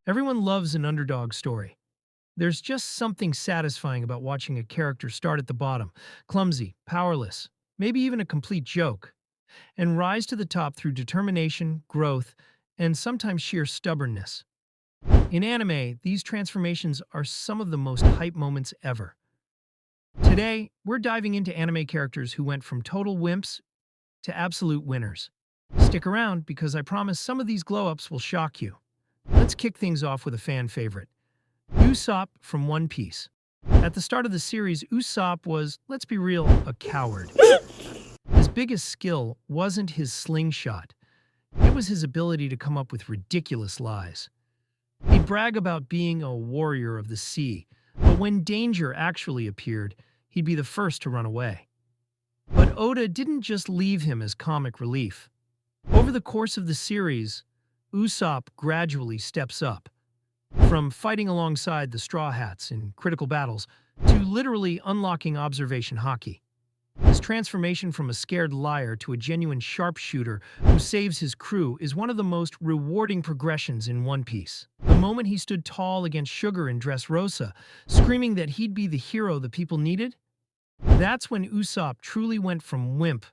Everyone loves an underdog story. There's just something satisfying about watching a character start at the bottom, clumsy, powerless, maybe even a complete joke, and rise to the top through determination, growth, and sometimes sheer stubbornness. In anime, these transformations are some of the most hype moments ever. Today, we're diving into anime characters who went from total wimps to absolute winners. Stick around because I promise some of these glow-ups will shock you. Let's kick things off with a fan favorite, Usopp from One Piece. At the start of the series, Usopp was, let's be real, a coward. His biggest skill wasn't his slingshot. It was his ability to come up with ridiculous lies. He'd brag about being a warrior of the sea, but when danger actually appeared, he'd be the first to run away. But Oda didn't just leave him as comic relief. Over the course of the series, Usopp gradually steps up. From fighting alongside the Straw Hats in critical battles to literally unlocking observation haki. His transformation from a scared liar to a genuine sharpshooter who saves his crew is one of the most rewarding progressions in One Piece. The moment he stood tall against Sugar in Dressrosa, screaming that he'd be the hero the people needed, that's when Usopp truly went from wimp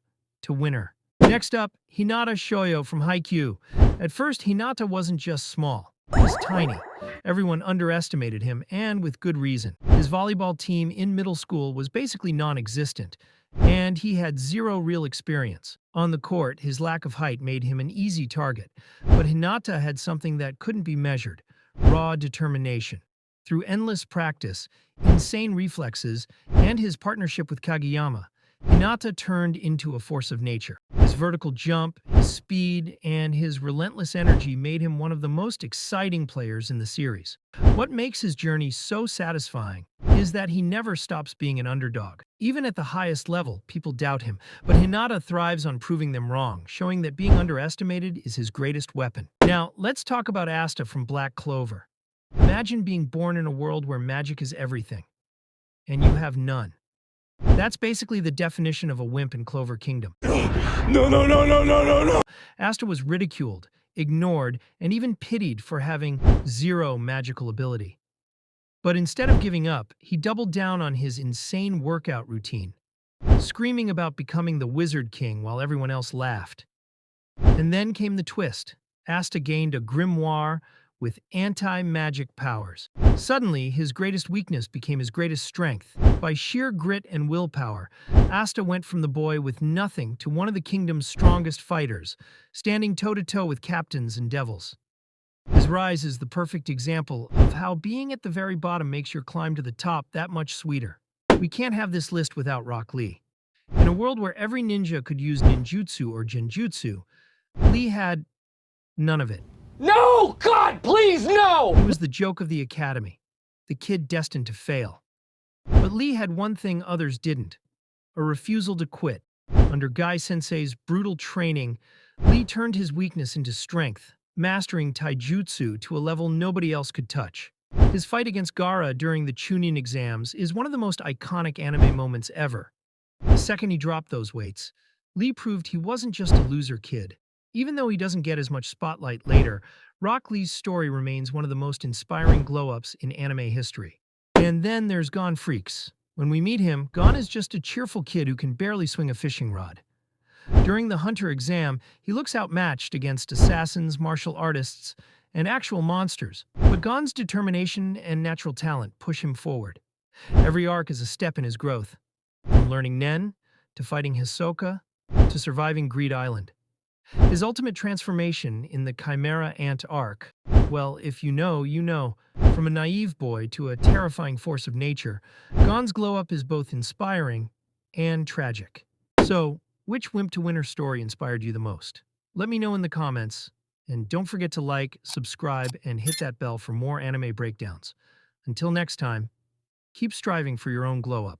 to winner. Next up, Hinata Shoyo from Haikyuu. At first, Hinata wasn't just small. He was tiny. Everyone underestimated him, and with good reason. His volleyball team in middle school was basically non-existent, and he had zero real experience. On the court, his lack of height made him an easy target, but Hinata had something that couldn't be measured: raw determination. Through endless practice, insane reflexes, and his partnership with Kageyama, Hinata turned into a force of nature. His vertical jump, his speed, and his relentless energy made him one of the most exciting players in the series. What makes his journey so satisfying is that he never stops being an underdog. Even at the highest level, people doubt him, but Hinata thrives on proving them wrong, showing that being underestimated is his greatest weapon. Now, let's talk about Asta from Black Clover. Imagine being born in a world where magic is everything, and you have none. That's basically the definition of a wimp in Clover Kingdom. No. Asta was ridiculed, ignored, and even pitied for having zero magical ability. But instead of giving up, he doubled down on his insane workout routine, screaming about becoming the Wizard King while everyone else laughed. And then came the twist. Asta gained a grimoire with anti-magic powers. Suddenly, his greatest weakness became his greatest strength. By sheer grit and willpower, Asta went from the boy with nothing to one of the kingdom's strongest fighters, standing toe-to-toe with captains and devils. His rise is the perfect example of how being at the very bottom makes your climb to the top that much sweeter. We can't have this list without Rock Lee. In a world where every ninja could use ninjutsu or genjutsu, Lee had none of it. No! God, please, no! He was the joke of the academy, the kid destined to fail. But Lee had one thing others didn't: a refusal to quit. Under Guy Sensei's brutal training, Lee turned his weakness into strength, mastering taijutsu to a level nobody else could touch. His fight against Gaara during the Chunin exams is one of the most iconic anime moments ever. The second he dropped those weights, Lee proved he wasn't just a loser kid. Even though he doesn't get as much spotlight later, Rock Lee's story remains one of the most inspiring glow-ups in anime history. And then there's Gon Freaks. When we meet him, Gon is just a cheerful kid who can barely swing a fishing rod. During the Hunter exam, he looks outmatched against assassins, martial artists, and actual monsters. But Gon's determination and natural talent push him forward. Every arc is a step in his growth, from learning Nen, to fighting Hisoka, to surviving Greed Island. His ultimate transformation in the Chimera Ant arc, well, if you know, you know. From a naive boy to a terrifying force of nature, Gon's glow-up is both inspiring and tragic. So, which Wimp to Winner story inspired you the most? Let me know in the comments, and don't forget to like, subscribe, and hit that bell for more anime breakdowns. Until next time, keep striving for your own glow-up.